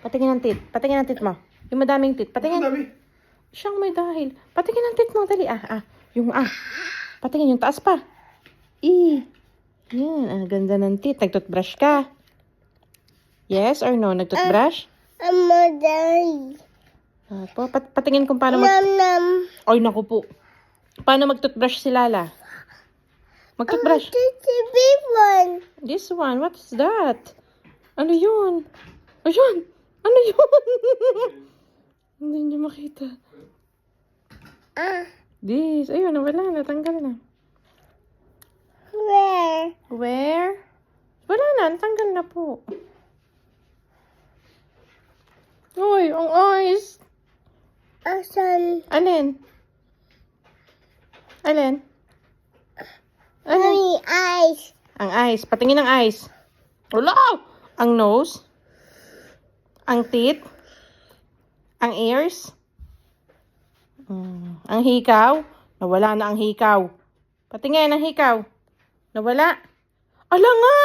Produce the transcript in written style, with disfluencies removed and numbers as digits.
Patingin ng tit. Patingin ng tit mo. Yung madaming tit. Patingin. Ang dami. Siyang may dahil. Patingin ng tit mo. Dali. Yung Patingin yung taas pa. Yan. Ang ganda ng tit. Nag-toothbrush ka. Yes or no? Nag-toothbrush? Madali. Apo. Patingin kung paano Nam. Ay, naku po. Paano mag-toothbrush si Lala? Mag-toothbrush. This is a big one. This one. What is that? Ano yun? Ayun. Ano yun? Hindi niyo makita. This. Ayun, wala na. Tanggal na. Where? Where? Wala na. Tanggal na po. Uy, ang eyes. Asan? Alin? Alin? Alin? Mommy, eyes. Ang eyes. Patingin ang eyes. Wala! Ang nose. Ang teeth. Ang ears. Ang hikaw. Nawala na ang hikaw. Patingin ang hikaw. Nawala. Ala nga!